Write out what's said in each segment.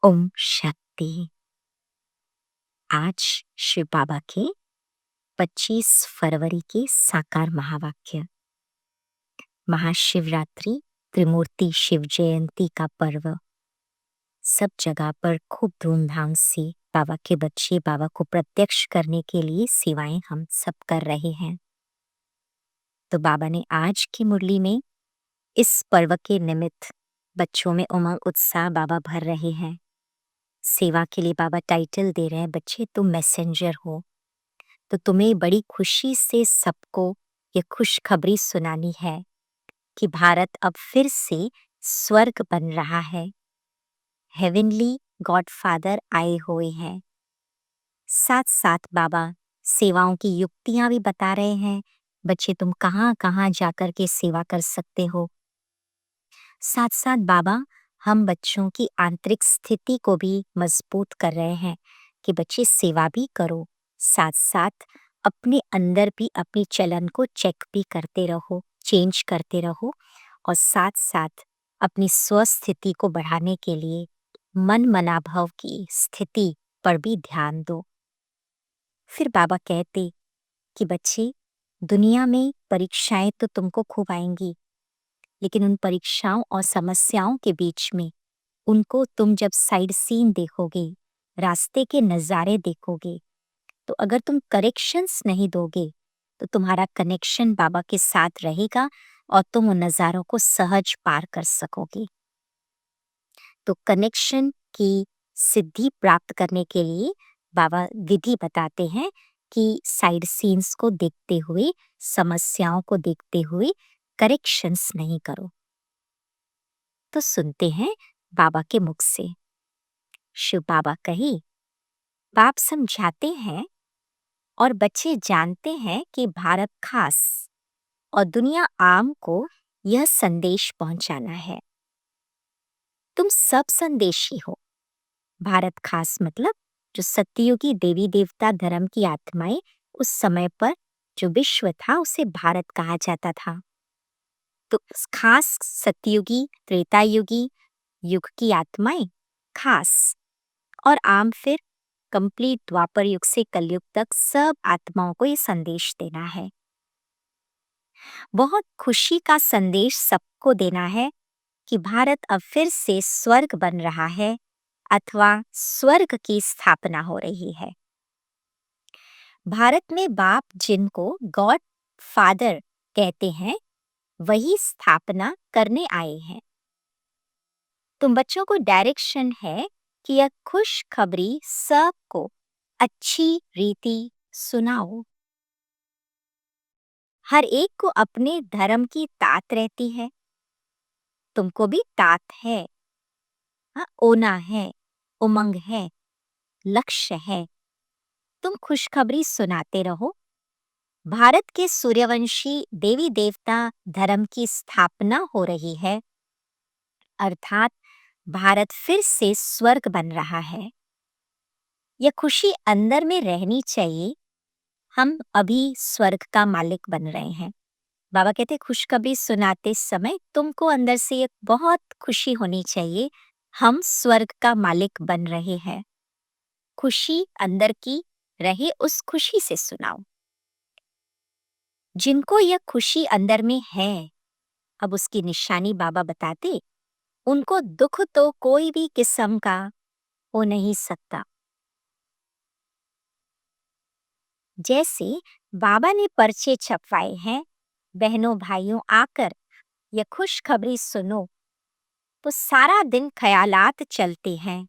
ओम शक्ति। आज शिव बाबा के 25 फरवरी के साकार महावाक्य। महाशिवरात्रि, त्रिमूर्ति शिव जयंती का पर्व सब जगह पर खूब धूमधाम से बाबा के बच्चे बाबा को प्रत्यक्ष करने के लिए सेवाएं हम सब कर रहे हैं। तो बाबा ने आज की मुरली में इस पर्व के निमित्त बच्चों में उमंग उत्साह बाबा भर रहे हैं। सेवा के लिए बाबा टाइटल दे रहे हैं, बच्चे तुम मैसेंजर हो। तो तुम्हें बड़ी खुशी से सबको ये खुशखबरी सुनानी है कि भारत अब फिर से स्वर्ग बन रहा है। हेवनली गॉडफादर आए हुए हैं। साथ साथ बाबा सेवाओं की युक्तियां भी बता रहे हैं। बच्चे तुम कहाँ कहाँ जाकर के सेवा कर सकते हो। साथ साथ बाबा हम बच्चों की आंतरिक स्थिति को भी मजबूत कर रहे हैं कि बच्चे सेवा भी करो, साथ साथ अपने अंदर भी अपनी चलन को चेक भी करते रहो, चेंज करते रहो और साथ साथ अपनी स्वस्थिति को बढ़ाने के लिए मन मनाभाव की स्थिति पर भी ध्यान दो। फिर बाबा कहते कि बच्चे दुनिया में परीक्षाएं तो तुमको खूब आएंगी, लेकिन उन परीक्षाओं और समस्याओं के बीच में उनको तुम जब साइड सीन देखोगे, रास्ते के नज़ारे देखोगे, तो अगर तुम करेक्शंस नहीं दोगे तो तुम्हारा कनेक्शन बाबा के साथ रहेगा और तुम उन नज़ारों को सहज पार कर सकोगे। तो कनेक्शन की सिद्धि प्राप्त करने के लिए बाबा विधि बताते हैं कि साइड सीन्स को देखते हुए, समस्याओं को देखते हुए करेक्शंस नहीं करो। तो सुनते हैं बाबा के मुख से। शिव बाबा कही, बाप समझाते हैं और बच्चे जानते हैं कि भारत खास और दुनिया आम को यह संदेश पहुंचाना है। तुम सब संदेशी हो। भारत खास मतलब जो सत्ययुगी देवी देवता धर्म की आत्माएं उस समय पर जो विश्व था उसे भारत कहा जाता था। तो खास सत्ययुगी त्रेतायुगी युग की आत्माएं खास और आम फिर कंप्लीट द्वापर युग से कलयुग तक सब आत्माओं को ये संदेश देना है। बहुत खुशी का संदेश सबको देना है कि भारत अब फिर से स्वर्ग बन रहा है अथवा स्वर्ग की स्थापना हो रही है। भारत में बाप जिनको गॉड फादर कहते हैं वही स्थापना करने आए हैं। तुम बच्चों को डायरेक्शन है कि यह खुशखबरी सबको अच्छी रीति सुनाओ। हर एक को अपने धर्म की तात रहती है। तुमको भी तात है, हाँ, ओना है, उमंग है, लक्ष्य है। तुम खुशखबरी सुनाते रहो। भारत के सूर्यवंशी देवी देवता धर्म की स्थापना हो रही है, अर्थात भारत फिर से स्वर्ग बन रहा है। यह खुशी अंदर में रहनी चाहिए। हम अभी स्वर्ग का मालिक बन रहे हैं। बाबा कहते खुशखबरी सुनाते समय तुमको अंदर से एक बहुत खुशी होनी चाहिए, हम स्वर्ग का मालिक बन रहे हैं। खुशी अंदर की रहे, उस खुशी से सुनाओ। जिनको यह खुशी अंदर में है, अब उसकी निशानी बाबा बताते, उनको दुख तो कोई भी किस्म का हो नहीं सकता। जैसे बाबा ने पर्चे छपवाए हैं, बहनों भाइयों आकर यह खुशखबरी सुनो, तो सारा दिन ख्यालात चलते हैं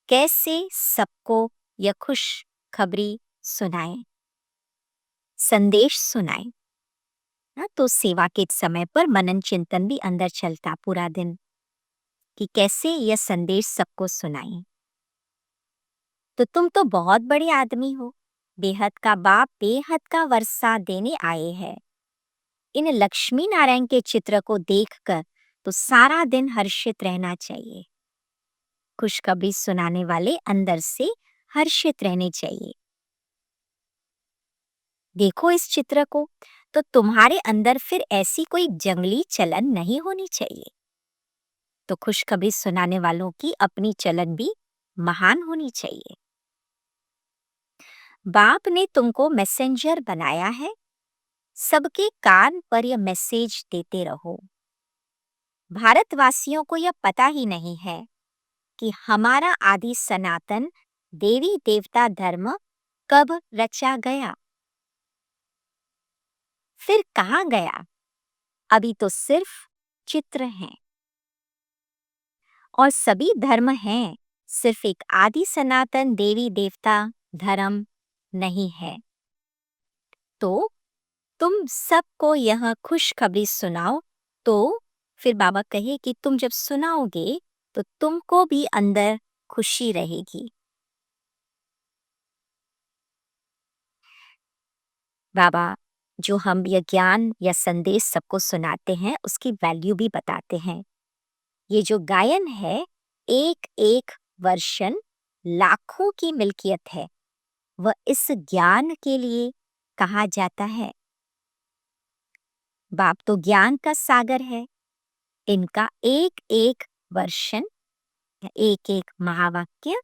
कैसे सबको यह खुशखबरी सुनाएं, संदेश सुनाएं। तो सेवा के समय पर मनन चिंतन भी अंदर चलता पूरा दिन कि कैसे यह संदेश सबको सुनाएं। तो तुम तो बहुत बड़े आदमी हो, बेहद का बाप बेहद का वर्षा देने आए हैं। इन लक्ष्मी नारायण के चित्र को देखकर तो सारा दिन हर्षित रहना चाहिए। खुशखबरी सुनाने वाले अंदर से हर्षित रहने चाहिए। देखो इस चित्र को, तो तुम्हारे अंदर फिर ऐसी कोई जंगली चलन नहीं होनी चाहिए। तो खुशखबरी सुनाने वालों की अपनी चलन भी महान होनी चाहिए। बाप ने तुमको मैसेंजर बनाया है, सबके कान पर यह मैसेज देते रहो। भारतवासियों को यह पता ही नहीं है कि हमारा आदि सनातन देवी देवता धर्म कब रचा गया, फिर कहाँ गया। अभी तो सिर्फ चित्र हैं और सभी धर्म हैं, सिर्फ एक आदि सनातन देवी देवता धर्म नहीं है। तो तुम सबको यह खुशखबरी सुनाओ। तो फिर बाबा कहे कि तुम जब सुनाओगे तो तुमको भी अंदर खुशी रहेगी। बाबा जो हम यह ज्ञान या संदेश सबको सुनाते हैं उसकी वैल्यू भी बताते हैं। ये जो गायन है, एक एक वर्षन लाखों की मिल्कियत है, वह इस ज्ञान के लिए कहा जाता है। बाप तो ज्ञान का सागर है, इनका एक एक वर्षन, एक एक महावाक्य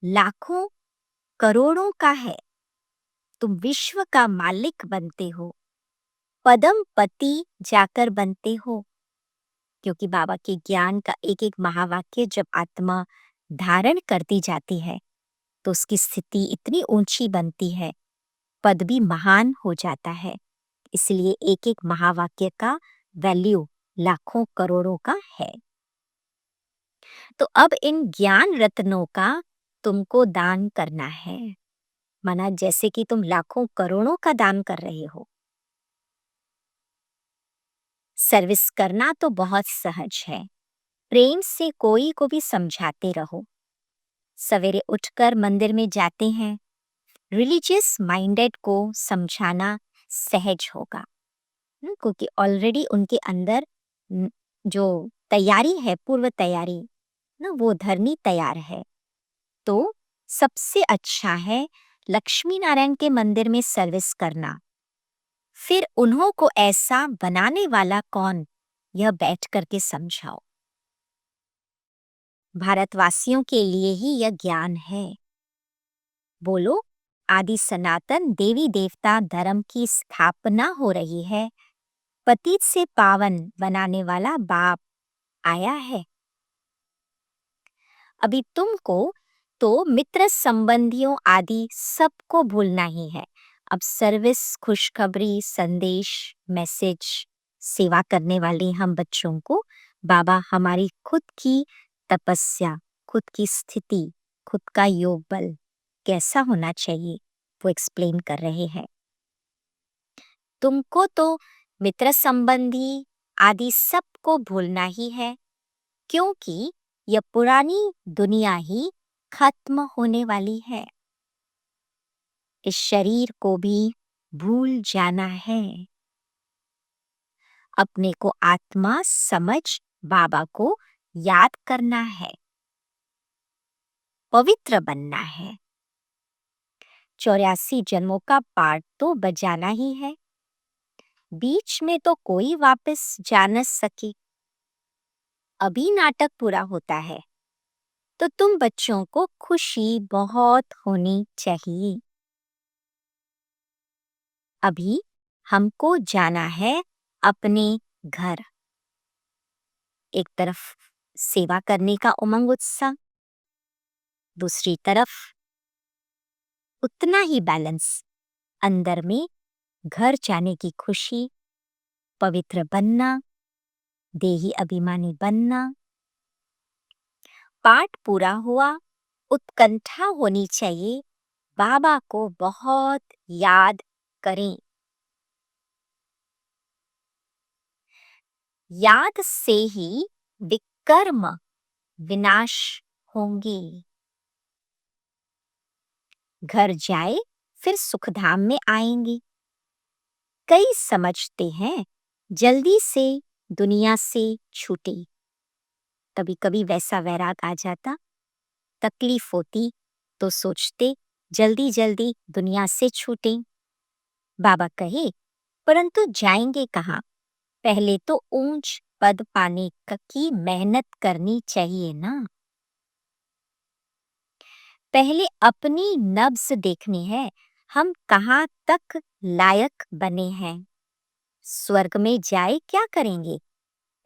लाखों करोड़ों का है। तुम विश्व का मालिक बनते हो, पदम पति जाकर बनते हो। क्योंकि बाबा के ज्ञान का एक एक महावाक्य जब आत्मा धारण करती जाती है तो उसकी स्थिति इतनी ऊंची बनती है, पद भी महान हो जाता है। इसलिए एक एक महावाक्य का वैल्यू लाखों करोड़ों का है। तो अब इन ज्ञान रत्नों का तुमको दान करना है, माना जैसे कि तुम लाखों करोड़ों का दान कर रहे हो। सर्विस करना तो बहुत सहज है, प्रेम से कोई को भी समझाते रहो। सवेरे उठकर मंदिर में जाते हैं, रिलीजियस माइंडेड को समझाना सहज होगा, क्योंकि ऑलरेडी उनके अंदर जो तैयारी है, पूर्व तैयारी ना, वो धरनी तैयार है। तो सबसे अच्छा है लक्ष्मी नारायण के मंदिर में सर्विस करना। फिर उन्हों को ऐसा बनाने वाला कौन, यह बैठ करके समझाओ। भारतवासियों के लिए ही यह ज्ञान है। बोलो, आदि सनातन देवी देवता धर्म की स्थापना हो रही है, पतित से पावन बनाने वाला बाप आया है। अभी तुमको तो मित्र संबंधियों आदि सबको भूलना ही है। अब सर्विस, खुशखबरी, संदेश, मैसेज, सेवा करने वाले हम बच्चों को बाबा हमारी खुद की तपस्या, खुद की स्थिति, खुद का योग बल कैसा होना चाहिए वो एक्सप्लेन कर रहे हैं। तुमको तो मित्र संबंधी आदि सबको भूलना ही है, क्योंकि यह पुरानी दुनिया ही खत्म होने वाली है। इस शरीर को भी भूल जाना है। अपने को आत्मा समझ बाबा को याद करना है, पवित्र बनना है। 84 जन्मों का पाठ तो बजाना ही है, बीच में तो कोई वापस जा न सके। अभी नाटक पूरा होता है, तो तुम बच्चों को खुशी बहुत होनी चाहिए। अभी हमको जाना है अपने घर। एक तरफ सेवा करने का उमंग उत्साह, दूसरी तरफ उतना ही बैलेंस, अंदर में घर जाने की खुशी, पवित्र बनना, देही अभिमानी बनना। पाठ पूरा हुआ, उत्कंठा होनी चाहिए, बाबा को बहुत याद करें। याद से ही विकर्म विनाश होंगे। घर जाए फिर सुखधाम में आएंगे। कई समझते हैं जल्दी से दुनिया से छूटे। कभी कभी वैसा वैराग आ जाता, तकलीफ होती तो सोचते जल्दी जल्दी दुनिया से छूटे। बाबा कहे, परंतु जाएंगे कहाँ, पहले तो ऊंच पद पाने की मेहनत करनी चाहिए ना। पहले अपनी नब्ज देखनी है, हम कहाँ तक लायक बने हैं। स्वर्ग में जाए क्या करेंगे,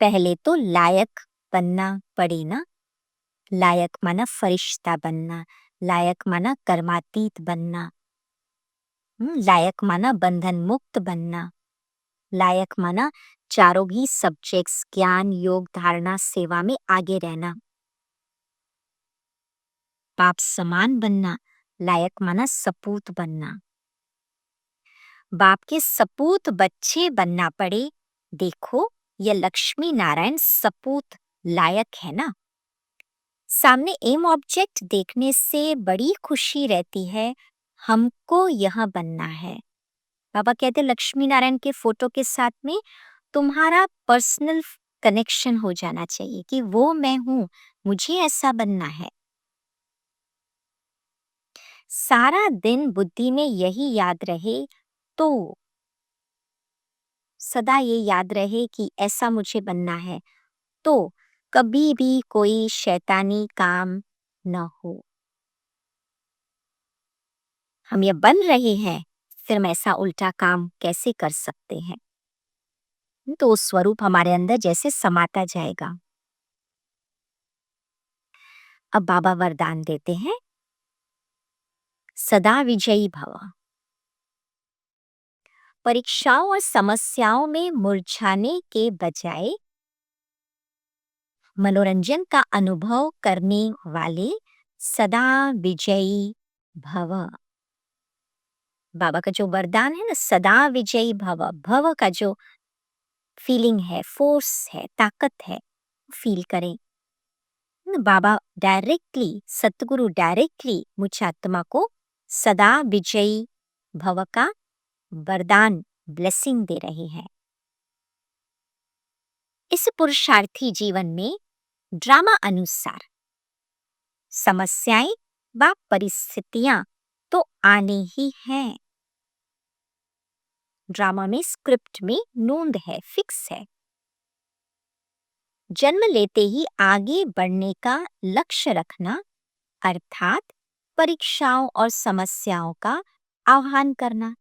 पहले तो लायक बनना पड़े ना। लायक माना फरिश्ता बनना, लायक माना कर्मातीत बनना, लायक माना बंधन मुक्त बनना, लायक माना चारों भी सब्जेक्ट्स ज्ञान योग धारणा सेवा में आगे रहना। बाप समान बनना, लायक माना सपूत बनना। बाप के सपूत बच्चे बनना पड़े, देखो ये लक्ष्मी नारायण सपूत लायक है ना। सामने एम ऑब्जेक्ट देखने से बड़ी खुशी रहती है, हमको यह बनना है। बाबा कहते लक्ष्मी नारायण के फोटो के साथ में तुम्हारा पर्सनल कनेक्शन हो जाना चाहिए कि वो मैं हूं, मुझे ऐसा बनना है। सारा दिन बुद्धि में यही याद रहे तो सदा ये याद रहे कि ऐसा मुझे बनना है, तो कभी भी कोई शैतानी काम न हो। हम ये बन रहे हैं, फिर हम ऐसा उल्टा काम कैसे कर सकते हैं। तो वो स्वरूप हमारे अंदर जैसे समाता जाएगा। अब बाबा वरदान देते हैं, सदा विजयी भव। परीक्षाओं और समस्याओं में मुरझाने के बजाय मनोरंजन का अनुभव करने वाले सदा विजयी भव। बाबा का जो वरदान है ना, सदा विजयी भव, भव का जो फीलिंग है, फोर्स है, ताकत है, फील करें। बाबा डायरेक्टली, सतगुरु डायरेक्टली मुझ आत्मा को सदा विजयी भव का वरदान ब्लेसिंग दे रहे हैं। इस पुरुषार्थी जीवन में ड्रामा अनुसार समस्याएं व परिस्थितियां तो आने ही हैं। ड्रामा में स्क्रिप्ट में नोंद है, फिक्स है। जन्म लेते ही आगे बढ़ने का लक्ष्य रखना, अर्थात परीक्षाओं और समस्याओं का आह्वान करना।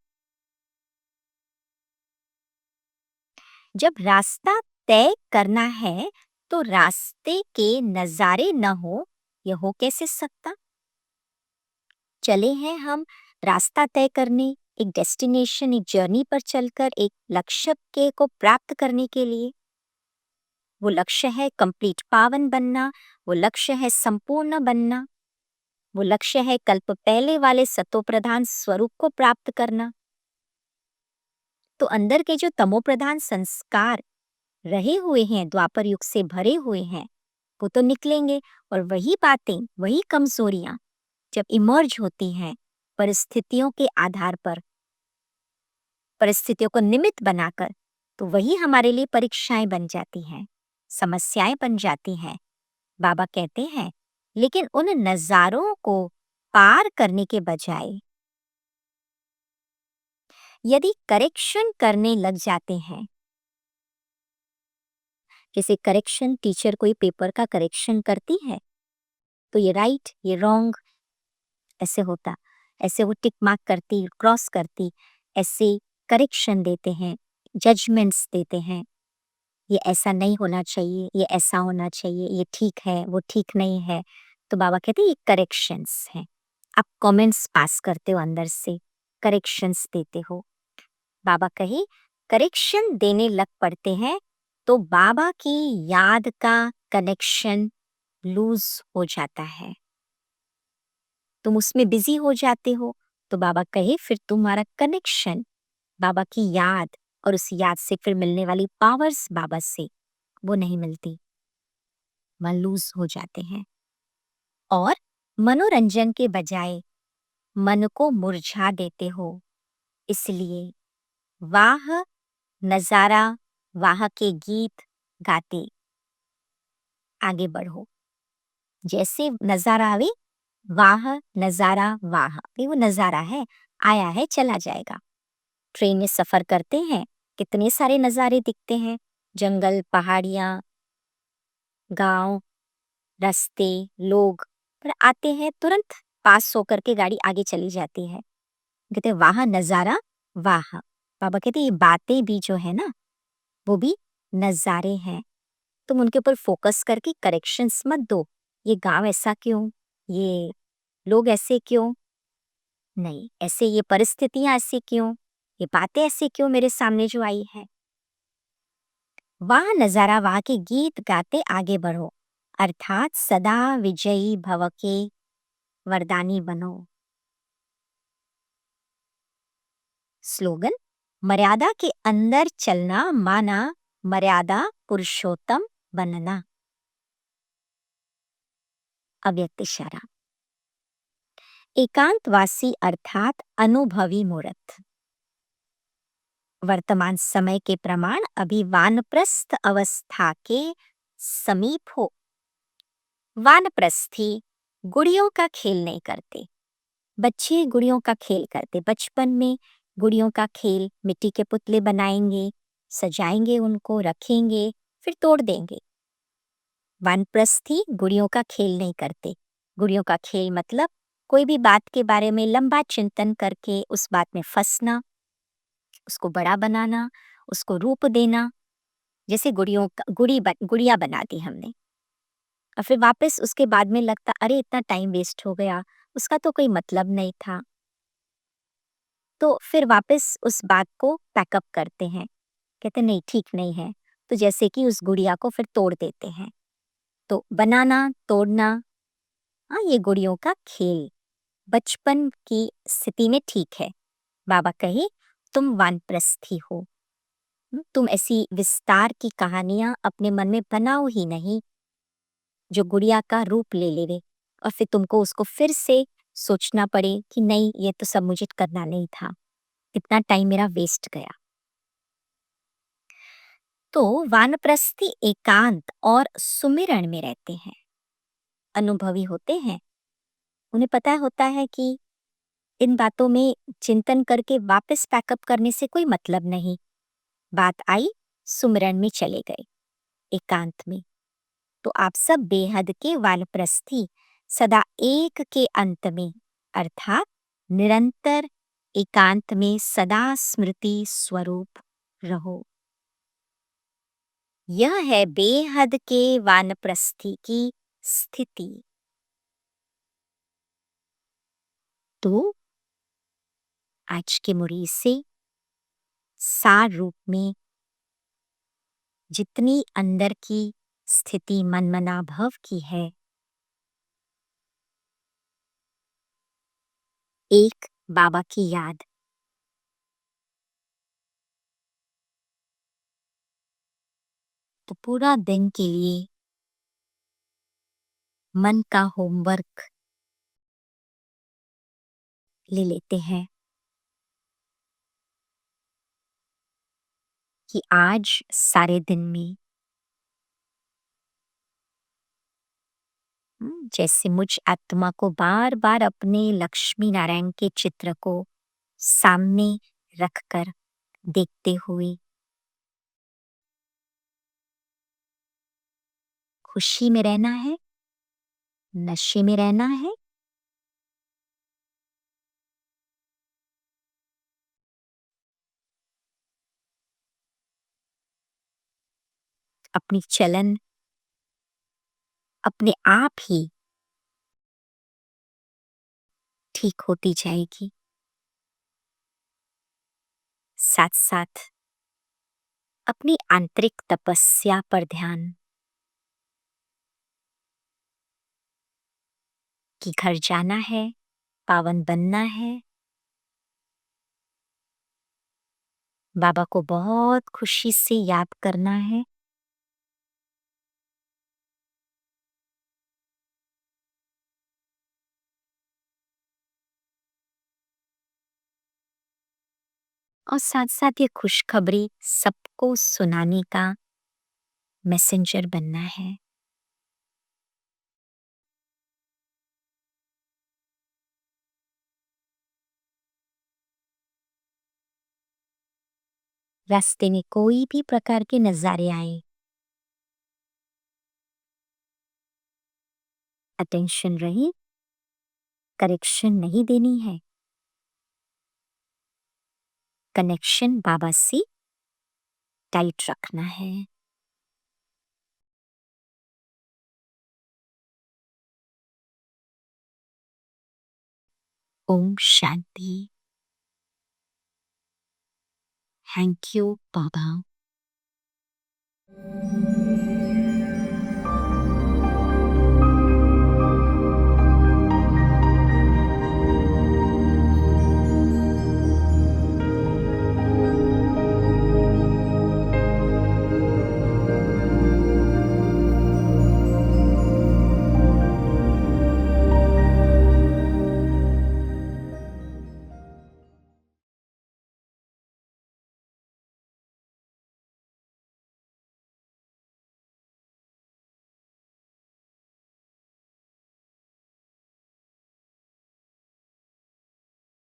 जब रास्ता तय करना है तो रास्ते के नजारे न हो, यह हो कैसे सकता। चले हैं हम रास्ता तय करने, एक डेस्टिनेशन, एक जर्नी पर चलकर एक लक्ष्य के को प्राप्त करने के लिए। वो लक्ष्य है कंप्लीट पावन बनना, वो लक्ष्य है संपूर्ण बनना, वो लक्ष्य है कल्प पहले वाले सतो प्रधान स्वरूप को प्राप्त करना। तो अंदर के जो तमो प्रधान संस्कार रहे हुए हैं, द्वापर युग से भरे हुए हैं, वो तो निकलेंगे। और वही बातें, वही कमजोरियां जब इमर्ज होती हैं परिस्थितियों के आधार पर, परिस्थितियों को निमित्त बनाकर, तो वही हमारे लिए परीक्षाएं बन जाती हैं, समस्याएं बन जाती हैं। बाबा कहते हैं लेकिन उन नजारों को पार करने के बजाय यदि करेक्शन करने लग जाते हैं, जैसे करेक्शन, टीचर कोई पेपर का करेक्शन करती है तो ये राइट, ये रॉन्ग ऐसे होता, ऐसे वो टिक मार्क करती, क्रॉस करती, ऐसे करेक्शन देते हैं, जजमेंट्स देते हैं। ये ऐसा नहीं होना चाहिए, ये ऐसा होना चाहिए, ये ठीक है, वो ठीक नहीं है। तो बाबा कहते हैं ये करेक्शंस हैं। आप कमेंट्स पास करते हो, अंदर से करेक्शंस देते हो। बाबा कहे करेक्शन देने लग पड़ते हैं तो बाबा की याद का कनेक्शन लूज हो जाता है, तुम उसमें बिजी हो जाते हो। तो बाबा कहे फिर तुम्हारा कनेक्शन बाबा की याद और उस याद से फिर मिलने वाली पावर्स बाबा से वो नहीं मिलती, मन लूज हो जाते हैं। और मनोरंजन के बजाय मन को मुरझा देते हो, इसलिए वाह नजारा, वाह के गीत गाते आगे बढ़ो। जैसे नजारा आवे, वाह नजारा, वाह ये वो नजारा है, आया है चला जाएगा। ट्रेन में सफर करते हैं, कितने सारे नजारे दिखते हैं, जंगल, पहाड़ियाँ, गाँव, रास्ते, लोग पर आते हैं, तुरंत पास होकर के गाड़ी आगे चली जाती है। कहते हैं वाह नज़ारा वाह! बाबा कहते हैं ये बातें भी जो है ना, वो भी नज़ारे हैं। तुम उनके ऊपर फ़ोकस करके करेक्शंस मत दो। ये गाँव ऐसा क्यों? ये लोग ऐसे क्यों? नहीं, ऐसे ये परिस्थितियाँ ऐसी क्यों? ये बातें ऐसी क्यों मेरे सामने जो आई हैं? वाह नज़ारा वाह के गीत गाते आगे बढ़ो, अर्थात सदा विजयी भव के वरदानी बनो। स्लोगन मर्यादा के अंदर चलना माना मर्यादा पुरुषोत्तम बनना। अव्यक्त इशारा एकांतवासी अर्थात अनुभवी मूर्त। वर्तमान समय के प्रमाण अभी वानप्रस्थ अवस्था के समीप हो। वानप्रस्थी गुड़ियों का खेल नहीं करते। बच्चे गुड़ियों का खेल करते। बचपन में गुड़ियों का खेल, मिट्टी के पुतले बनाएंगे, सजाएंगे उनको, रखेंगे, फिर तोड़ देंगे। वानप्रस्थी गुड़ियों का खेल नहीं करते। गुड़ियों का खेल मतलब कोई भी बात के बारे में लंबा चिंतन करके उस बात में फंसना, उसको बड़ा बनाना, उसको रूप देना। जैसे गुड़िया बना दी हमने और फिर वापस उसके बाद में लगता अरे इतना टाइम वेस्ट हो गया, उसका तो कोई मतलब नहीं था। तो फिर वापस उस बात को पैकअप करते हैं, कहते नहीं ठीक नहीं है, तो जैसे कि उस गुड़िया को फिर तोड़ देते हैं। तो बनाना तोड़ना, हाँ ये गुड़ियों का खेल बचपन की स्थिति में ठीक है। बाबा कहे तुम वानप्रस्थी हो। तुम ऐसी विस्तार की कहानियां अपने मन में बनाओ ही नहीं जो गुड़िया का रूप ले लेवे और फिर तुमको उसको फिर से सोचना पड़े कि नहीं ये तो सब मुझे करना नहीं था, इतना टाइम मेरा वेस्ट गया। तो वानप्रस्थी एकांत और सुमिरन में रहते हैं, अनुभवी होते हैं। उन्हें पता होता है कि इन बातों में चिंतन करके वापस पैकअप करने से कोई मतलब नहीं। बात आई सुमिरन में चले गए, एकांत में। तो आप सब बेहद के वानप्रस्थी सदा एक के अंत में अर्थात निरंतर एकांत में सदा स्मृति स्वरूप रहो। यह है बेहद के वानप्रस्थी की स्थिति। तो आज के मुरीद से सार रूप में जितनी अंदर की स्थिति मनमना भव की है, एक बाबा की याद, तो पूरा दिन के लिए मन का होमवर्क ले लेते हैं कि आज सारे दिन में जैसे मुझ आत्मा को बार बार अपने लक्ष्मी नारायण के चित्र को सामने रखकर देखते हुए खुशी में रहना है, नशे में रहना है, अपनी चलन अपने आप ही ठीक होती जाएगी। साथ साथ अपनी आंतरिक तपस्या पर ध्यान कि घर जाना है, पावन बनना है, बाबा को बहुत खुशी से याद करना है और साथ साथ ये खुशखबरी सबको सुनाने का मैसेंजर बनना है। रास्ते में कोई भी प्रकार के नजारे आए, अटेंशन रहे, करेक्शन नहीं देनी है, कनेक्शन बाबा से टाइट रखना है। Om Shanti. Thank you Baba.